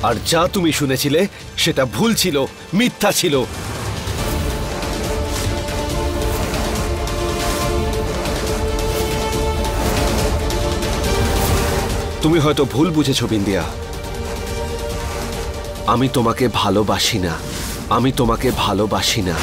আর যা তুমি শুনেছিলে সেটা ভুল ছিল, মিথ্যা ছিল। তুমি হয়তো ভুল বুঝেছো বিন্দিয়া। আমি তোমাকে ভালোবাসি না, আমি তোমাকে ভালোবাসি না।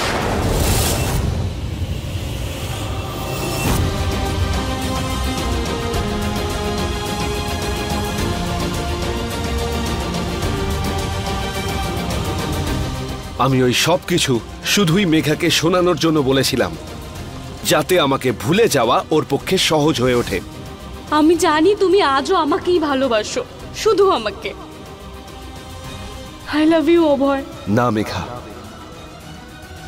আমি ওই সব কিছু শুধুই মেঘাকে শোনানোর জন্য বলেছিলাম, যাতে আমাকে ভুলে যাওয়া ওর পক্ষে সহজ হয়ে ওঠে। আমি জানি তুমি আজও আমাকেই ভালোবাসো, শুধু আমাকে। আই লাভ ইউ অভয়। না মেঘা,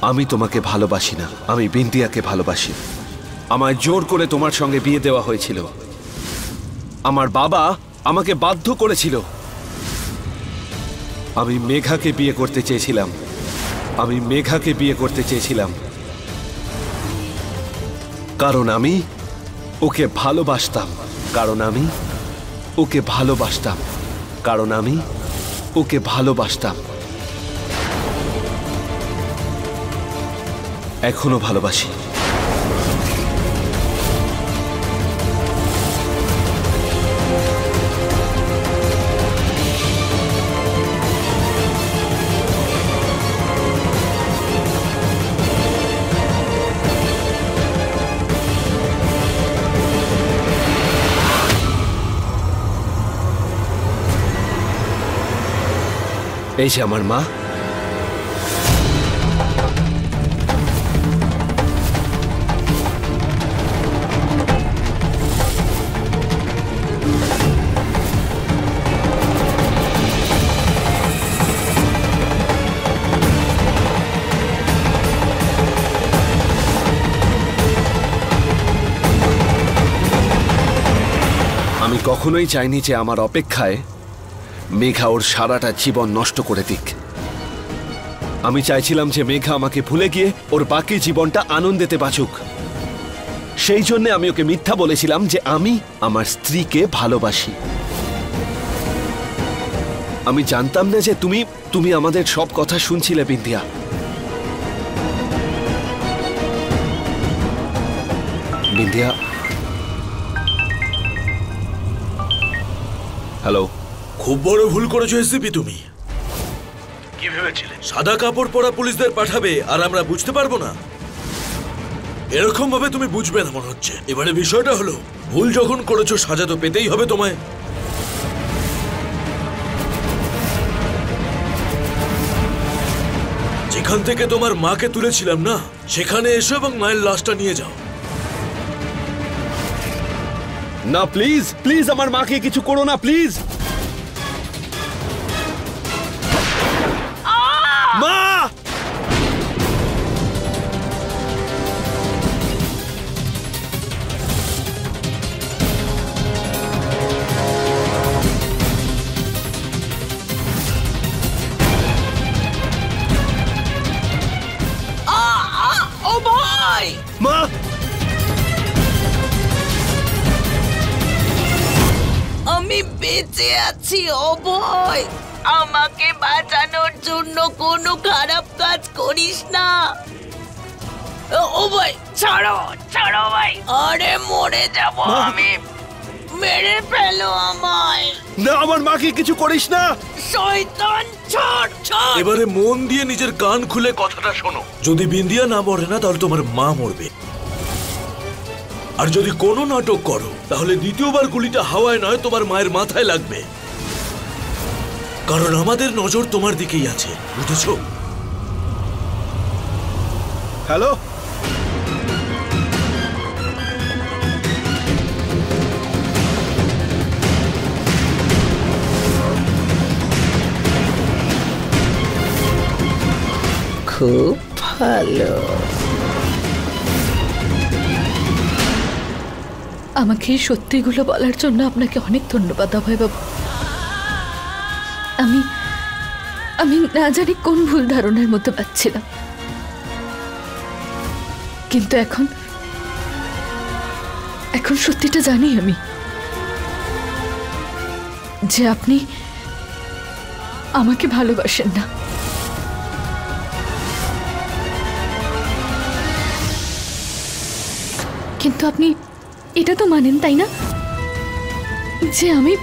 আমি তোমাকে ভালোবাসি না, আমি বিন্দিয়াকে ভালোবাসি। আমায় জোর করে তোমার সঙ্গে বিয়ে দেওয়া হয়েছিল। আমার বাবা আমাকে বাধ্য করেছিল। আমি মেঘাকে বিয়ে করতে চেয়েছিলাম, আমি মেঘাকে বিয়ে করতে চেয়েছিলাম, কারণ আমি ওকে ভালোবাসতাম, কারণ আমি ওকে ভালোবাসতাম, কারণ আমি ওকে ভালোবাসতাম। এখনো ভালোবাসি। এই যে আমার মা। আমি কখনোই চাইনি যে আমার অপেক্ষায় মেঘা ওর সারাটা জীবন নষ্ট করে দিক। আমি চাইছিলাম যে মেঘা আমাকে ভুলে গিয়ে ওর বাকি জীবনটা আনন্দেতে বাঁচুক। সেই জন্য আমি ওকে মিথ্যা বলেছিলাম যে আমি আমার স্ত্রীকে ভালোবাসি। আমি জানতাম না যে তুমি আমাদের সব কথা শুনছিলে বিন্দিয়া। বিন্দিয়া, হ্যালো। খুব বড় ভুল করেছো এসিপি তুমি। কি ভেবেছিলে সাদা কাপড় পরা পুলিশদের পাঠাবে আর আমরা বুঝতে পারবো না? এরকম ভাবে তুমি বুঝবে না মনে হচ্ছে। এবারে বিষয়টা হলো, ভুল যখন করেছো সাজা তো পেতেই হবে তোমায়। যেখান থেকে তোমার মাকে তুলেছিলাম না, সেখানে এসো এবং মায়ের লাশটা নিয়ে যাও। না প্লিজ, প্লিজ আমার মাকে কিছু করো না, প্লিজ। মা! ও ভাই! মা! আমি বেঁচে আছি অভয়। আমাকে বাঁচানোর জন্য কোনো খারাপ কাজ করিস না। ও ভাই, ছাড়ো ছাড়ো ভাই। আরে মরে যাব আমি। মেরে ফেলো আমায়। না, আমার মাকে কিছু করিস না। শয়তান, ছাড় ছাড়। এবারে মন দিয়ে নিজের কান খুলে কথাটা শোনো। যদি বিন্দিয়া না মরে না, তাহলে তোমার মা মরবে। আর যদি কোনো নাটক করো, তাহলে দ্বিতীয়বার গুলিটা হাওয়ায় নয়, তোমার মায়ের মাথায় লাগবে। কারণ আমাদের নজর তোমার দিকেই আছে, বুঝেছো? হ্যালো। খুব ভালো। আমাকে এই সত্যিগুলো বলার জন্য আপনাকে অনেক ধন্যবাদ অভয়বাবু। আমি না জানি কোন ভুল ধারণার মধ্যে পাচ্ছিলাম, কিন্তু এখন সত্যিটা জানি আমি যে আমাকে ভালোবাসেন না। কিন্তু আপনি এটা তো মানেন, তাই না, যে আমি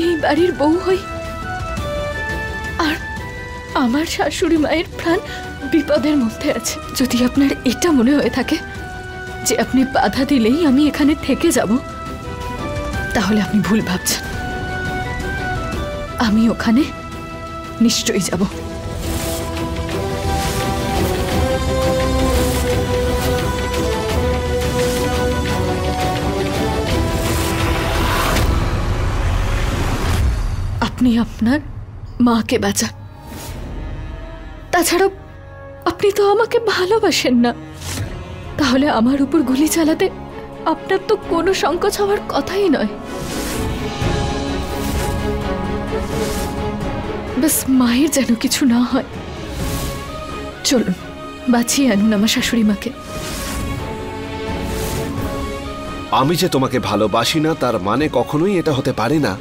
এই বাড়ির বউ হই আর আমার শাশুড়ি মায়ের প্রাণ বিপদের মধ্যে আছে। যদি আপনার এটা মনে হয়ে থাকে যে আপনি বাধা দিলেই আমি এখানে থেকে যাব, তাহলে আপনি ভুল ভাবছেন। আমি ওখানে নিশ্চয়ই যাব। আপনি আপনার মাকে বাঁচান। তাছাড়াও আপনি তো আমাকে ভালোবাসেন না, তাহলে আমার উপর গুলি চালাতে আপনার তো কোনো সংকোচ হওয়ার কথাই নয়। বাস মায়ের যেন কিছু না হয়। চলুন বাঁচিয়ে আনুন আমার শাশুড়ি মাকে। আমি যে তোমাকে ভালোবাসি না তার মানে কখনোই এটা হতে পারে না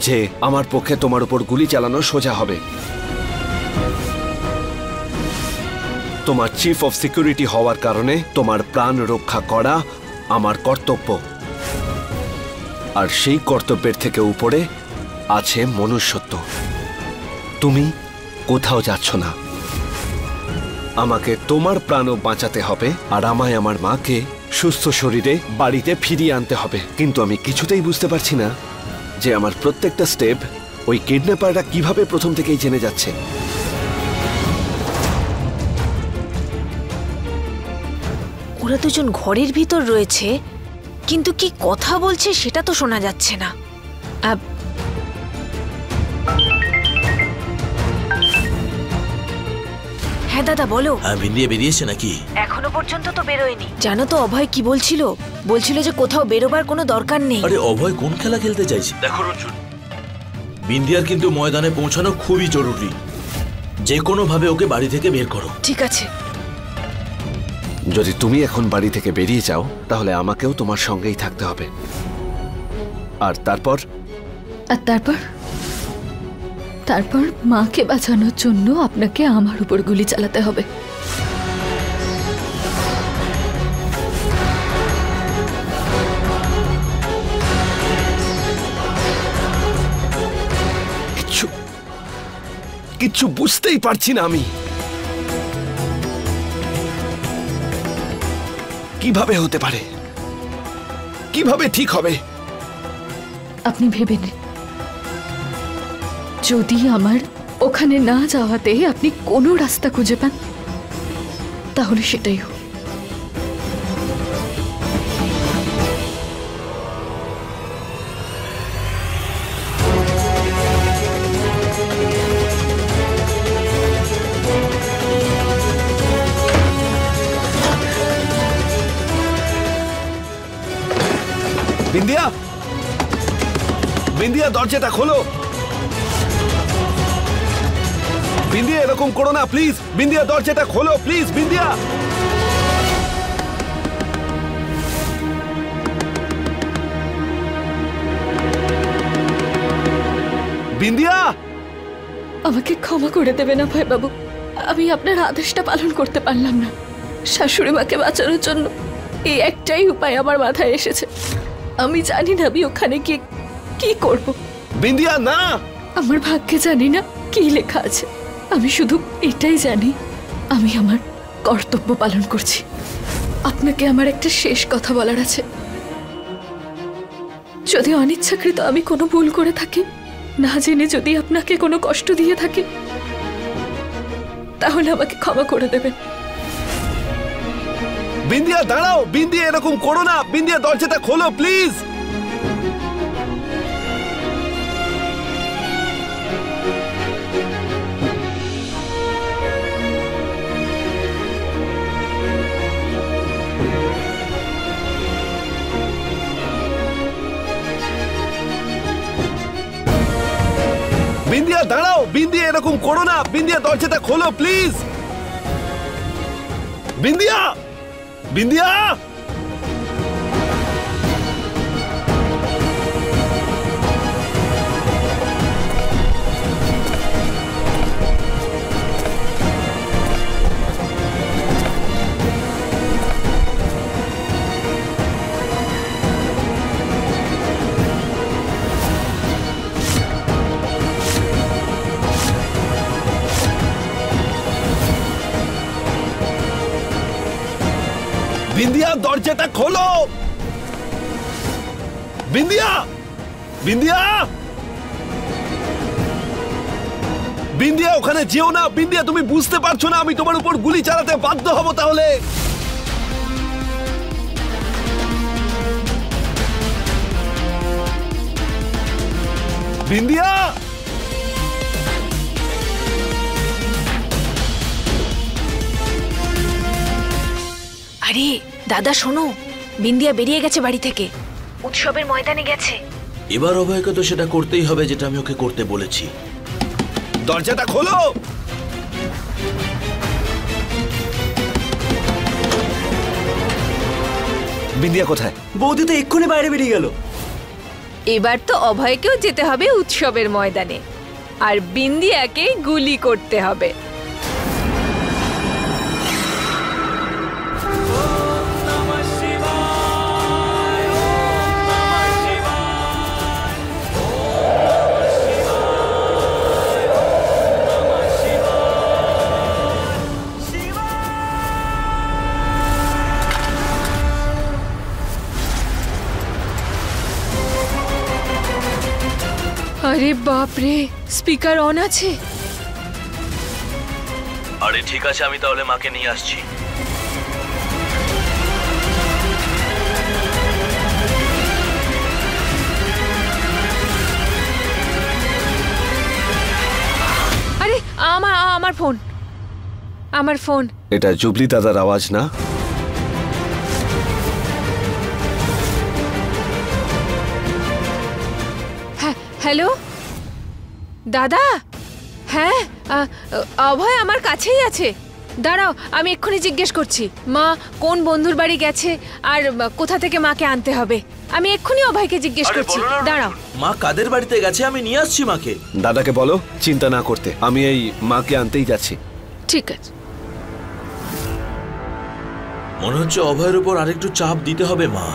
যে আমার পক্ষে তোমার উপর গুলি চালানো সোজা হবে। তোমার চিফ অফ সিকিউরিটি হওয়ার কারণে তোমার প্রাণ রক্ষা করা আমার কর্তব্য, আর সেই কর্তব্যের থেকে উপরে আছে মনুষ্যত্ব। তুমি কোথাও যাচ্ছ না। আমাকে তোমার প্রাণও বাঁচাতে হবে আর আমায় আমার মাকে সুস্থ শরীরে বাড়িতে ফিরিয়ে আনতে হবে। কিন্তু আমি কিছুতেই বুঝতে পারছি না যে আমার প্রত্যেকটা স্টেপ ওই কিডন্যাপাররা কিভাবে প্রথম থেকেই জেনে যাচ্ছে। ওরা দুজন ঘরের ভিতর রয়েছে, কিন্তু কি কথা বলছে সেটা তো শোনা যাচ্ছে না। হ্যাঁ দাদা বলো। হ্যাঁ, বিন্দিয়া বেরিয়েছে নাকি? এখনো পর্যন্ত তো বেরোয়নি। জানো তো অভয় কি বলছিল? বলছিল যে কোথাও বেরোবার কোনো দরকার নেই। আরে অভয় কোন খেলা খেলতে চাইছে? দেখো রঞ্জন, বিন্দিয়ার কিন্তু ময়দানে পৌঁছানো খুবই জরুরি। যে কোনো ভাবে ওকে বাড়ি থেকে বের করো। ঠিক আছে। যদি তুমি এখন বাড়ি থেকে বেরিয়ে যাও তাহলে আমাকেও তোমার সঙ্গেই থাকতে হবে। আর তারপর তারপর মাকে বাঁচানোর জন্য আপনাকে আমার উপর গুলি চালাতে হবে। কিচ্ছু বুঝতেই পারছি না আমি। কিভাবে হতে পারে? কিভাবে ঠিক হবে? আপনি ভেবে নিন, যদি আমার ওখানে না যাওয়াতে আপনি কোনো রাস্তা খুঁজে পান তাহলে সেটাই হোক। বিন্দিয়া, বিন্দিয়া দরজাটা খোলো। বিন্দিয়া এরকম করো না প্লিজ। বিন্দিয়া দরজাটা খোলো প্লিজ। বিন্দিয়া, বিন্দিয়া আমাকে ক্ষমা করে দেবেন অভয় বাবু, আমি আপনার আদেশটা পালন করতে পারলাম না। শাশুড়ি মাকে বাঁচানোর জন্য এই একটাই উপায় আমার মাথায় এসেছে। আমি জানি না আমি ওখানে গিয়ে কি করব। বিন্দিয়া না, আমার ভাগ্যে জানি না কি লেখা আছে। আমি শুধু এটাই জানি আমি আমার কর্তব্য পালন করছি। আপনাকে আমার একটা শেষ কথা বলার আছে। যদি অনিচ্ছাকৃত আমি কোনো ভুল করে থাকি, না জেনে যদি আপনাকে কোনো কষ্ট দিয়ে থাকি, তাহলে আমাকে ক্ষমা করে দেবেন। বিন্দিয়া দাঁড়াও। বিন্দিয়া এরকম করো না। বিন্দিয়া দরজাটা খোলো প্লিজ। বিন্দিয়া দাঁড়াও। বিন্দিয়া এরকম করো না। বিন্দিয়া দরজাটা খোলো প্লিজ। বিন্দিয়া, বিন্দিয়া, বিন্দিয়া, দরজাটা খোলো। বিন্দিয়া, বিন্দিয়া, বিন্দিয়া, ওখানে যেও না। বিন্দিয়া, তুমি বুঝতে পারছো না আমি তোমার উপর গুলি চালাতে বাধ্য হব তাহলে। বিন্দিয়া, আরে দাদা শোনো, বিন্দিয়া বেরিয়ে গেছে বাড়ি থেকে, উৎসবের ময়দানে গেছে। এবার অভয়কে তো সেটা করতেই হবে যেটা আমি ওকে করতে বলেছি। দরজাটা খোলো। বিন্দিয়া কোথায়? বৌদি তো এক্ষুনি বাইরে বেরিয়ে গেল। এবার তো অভয়কেও যেতে হবে উৎসবের ময়দানে, আর বিন্দিয়াকে গুলি করতে হবে। আরে বাপরে, স্পিকার অন আছে। আরে ঠিক আছে, আমি তাহলে মাকে নিয়ে আসছি। আরে আমার ফোন, আমার ফোন। এটা জুবলি দাদার আওয়াজ না? হ্যাঁ, হ্যালো দাদা। হ্যাঁ, অভয় আমার কাছেই আছে। দাঁড়াও, আমি এক্ষুনি জিজ্ঞেস করছি মা কোন বন্ধুর বাড়ি গেছে আর কোথা থেকে মাকে আনতে হবে। আমি এক্ষুনি অভয়কে জিজ্ঞেস করছি, দাঁড়াও। মা কাদের বাড়িতে গেছে আমি নিয়ে আসছি মাকে। দাদাকে বলো চিন্তা না করতে, আমি এই মাকে আনতেই যাচ্ছি। ঠিক আছে। মনে হচ্ছে অভয়ের উপর আরেকটু চাপ দিতে হবে মা।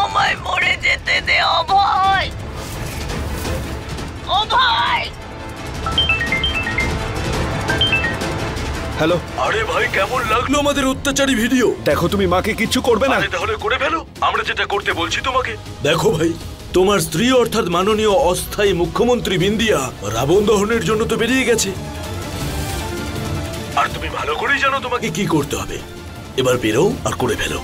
আমায় মরে যেতে দে অভয়, অভয়। হ্যালো। আরে ভাই, কেমন লাগলো আমাদের অত্যাচারী ভিডিও? দেখো তুমি মাকে কিচ্ছু করবে না। তাহলে করে ফেলো, আমরা যেটা করতে বলছি তোমাকে। দেখো ভাই, তোমার স্ত্রী অর্থাৎ মাননীয় অস্থায়ী মুখ্যমন্ত্রী বিন্দিয়া রাবণ দহনের জন্য তো বেরিয়ে গেছে, আর তুমি ভালো করেই জানো তোমাকে কি করতে হবে। এবার বেরো আর করে ফেলো।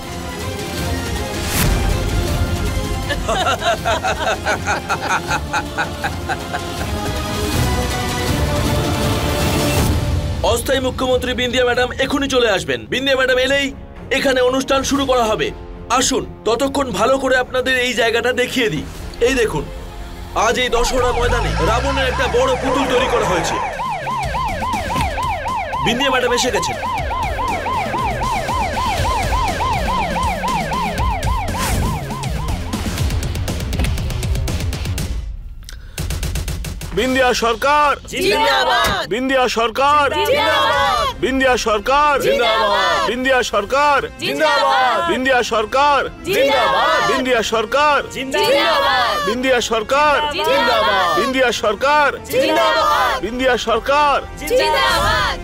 অস্থায়ী মুখ্যমন্ত্রী বিন্দিয়া ম্যাডাম এখনই চলে আসবেন। বিন্দিয়া ম্যাডাম এলেই এখানে অনুষ্ঠান শুরু করা হবে। আসুন, ততক্ষণ ভালো করে আপনাদের এই জায়গাটা দেখিয়ে দিই। এই দেখুন, আজ এই দশহরা ময়দানে রাবণের একটা বড় পুতুল তৈরি করা হয়েছে। বিন্দিয়া ম্যাডাম এসে গেছেন। বিন্দিয়া সরকার জিন্দাবাদ, বিন্দিয়া সরকার জিন্দাবাদ, বিন্দিয়া সরকার জিন্দাবাদ, বিন্দিয়া সরকার জিন্দাবাদ, বিন্দিয়া সরকার জিন্দাবাদ, বিন্দিয়া সরকার জিন্দাবাদ, বিন্দিয়া সরকার জিন্দাবাদ, বিন্দিয়া সরকার জিন্দাবাদ, বিন্দিয়া সরকার জিন্দাবাদ।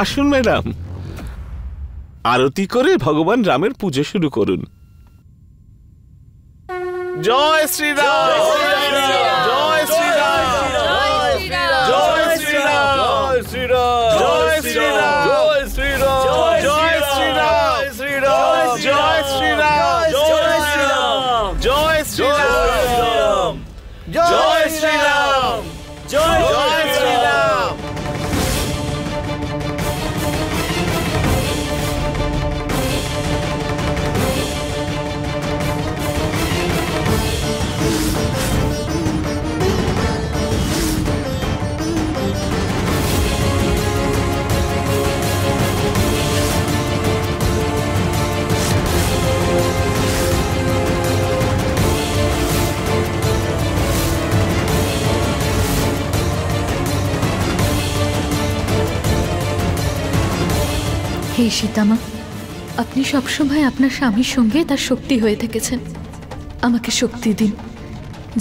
আসুন ম্যাডাম, আরতি করে ভগবান রামের পুজো শুরু করুন। জয় শ্রীরাম, জয় শ্রীরাম, জয় শ্রীরাম, জয় শ্রীরাম, জয় শ্রীরাম, জয় শ্রীরাম, জয় শ্রীরাম, জয় শ্রীরাম, জয় শ্রীরাম, জয় শ্রীরাম, জয় শ্রীরাম, জয় শ্রীরাম। হে সীতামা, আপনি সবসময় আপনার স্বামীর সঙ্গে তার শক্তি হয়ে থেকেছেন। আমাকে শক্তি দিন,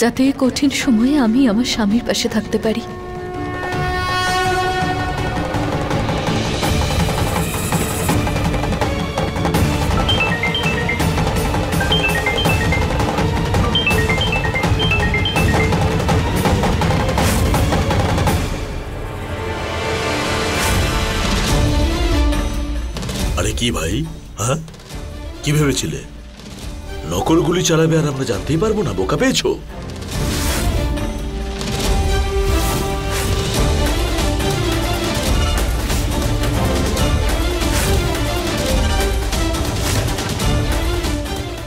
যাতে এই কঠিন সময়ে আমি আমার স্বামীর পাশে থাকতে পারি। আরে কি ভাই, হ্যাঁ কি ভেবেছিলে নকল গুলি চালাবে আর আমরা জানতেই পারবো না? বোকা পেয়েছো?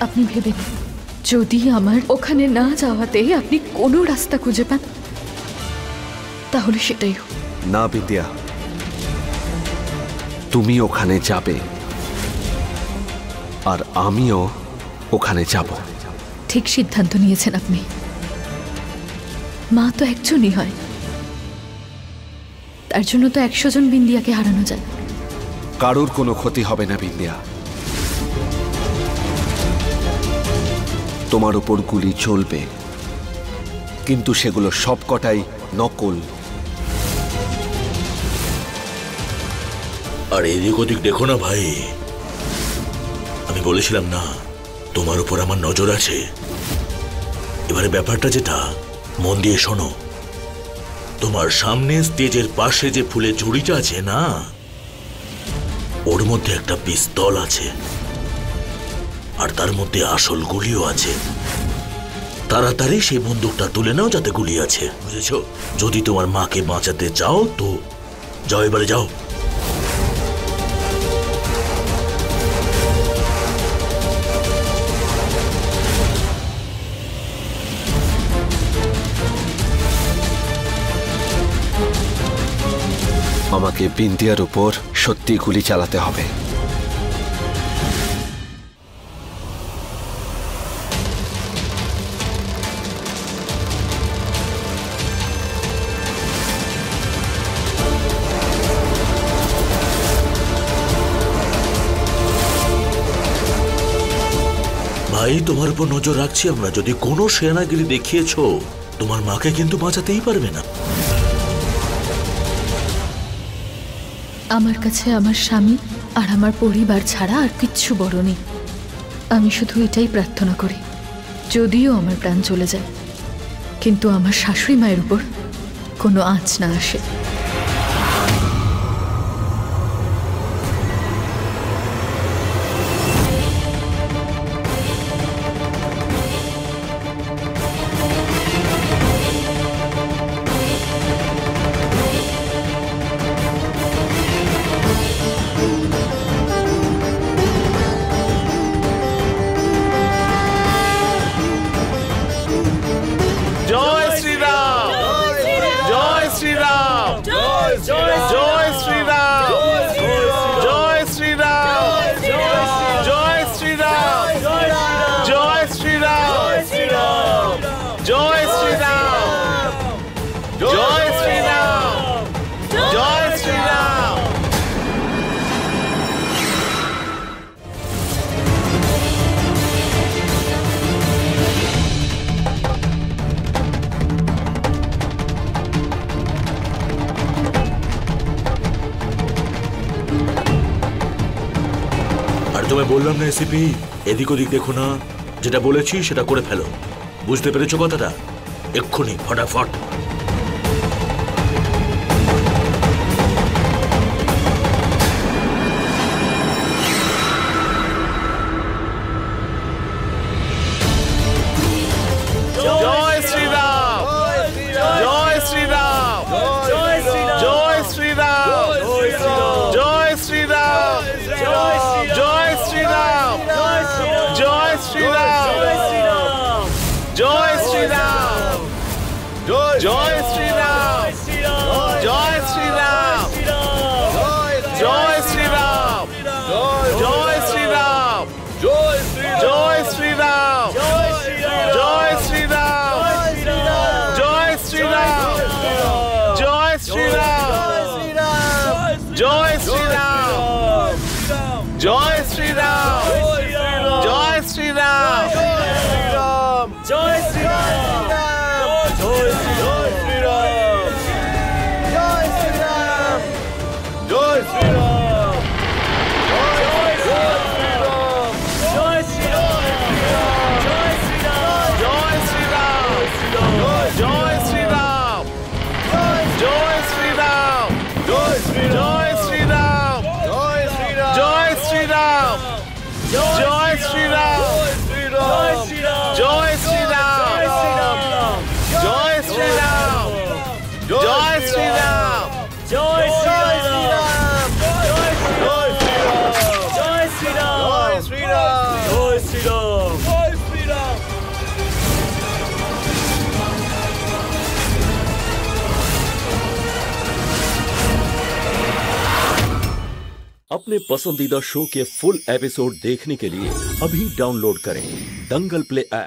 আপনি ভেবে নিন, যদি আমার ওখানে না যাওয়াতে আপনি কোনো রাস্তা খুঁজে পান, তাহলে সেটাই হোক। না বিদ্যা, তুমি ওখানে যাবে আর আমিও ওখানে যাব। ঠিক সিদ্ধান্ত নিয়েছেন আপনি। মা তো একজনই হয়, তার জন্য তো 100 জন বিন্দিয়াকে হারানো যায়। কারোর কোনো ক্ষতি হবে না বিন্দিয়া। তোমার উপর গুলি চলবে, কিন্তু সেগুলো সবকটাই নকল। আর এদিক ওদিক দেখো না ভাই, আমি বলেছিলাম না তোমার উপর আমার নজর আছে। এবারে ব্যাপারটা যেটা, মন দিয়ে শোনো। তোমার সামনে স্টেজের পাশে যে ফুলের ঝুড়িটা আছে না, ওর মধ্যে একটা পিস্তল আছে, আর তার মধ্যে আসল গুলিও আছে। তাড়াতাড়ি সেই বন্দুকটা তুলে নাও, যাতে গুলি আছে, বুঝেছো? যদি তোমার মাকে বাঁচাতে চাও তো যাও, এবারে যাও। আমাকে বিন্দিয়ার উপর সত্যি গুলি চালাতে হবে। ভাই, তোমার উপর নজর রাখছি আমরা। যদি কোনো সেনাগিরি দেখিয়েছো, তোমার মাকে কিন্তু বাঁচাতেই পারবে না। আমার কাছে আমার স্বামী আর আমার পরিবার ছাড়া আর কিচ্ছু বড় নেই। আমি শুধু এটাই প্রার্থনা করি, যদিও আমার প্রাণ চলে যায়, কিন্তু আমার শাশুড়ি মায়ের উপর কোনো আঁচ না আসে। জয় শ্রীরাম, জয় শ্রীরাম, জয় শ্রীরাম, জয় শ্রীরাম, জয় শ্রীরাম, জয় শ্রীরাম, জয় শ্রীরাম, জয় শ্রীরাম, জয় শ্রীরাম। তোমায় বললাম না এসিপি, এদিক ওদিক দেখো না, যেটা বলেছি সেটা করে ফেলো। বুঝতে পেরেছো কথাটা? এক্ষুনি ফটাফট। জয় শ্রীরাম, জয় শ্রীরাম, জয় শ্রীরাম, জয় শ্রীরাম, জয় শ্রীরাম, জয় শ্রীরাম, জয় শ্রীরাম, জয় শ্রীরাম, জয় জয় শ্রীরাম জয় শ্রীরাম জয় শ্রীরাম জয় শ্রীরাম জয় শ্রীরাম জয় শ্রীরাম জয় শ্রীরাম। अपने पसंदीदा शो के फुल एपिसोड देखने के लिए अभी डाउनलोड करें दंगल प्ले ऐप।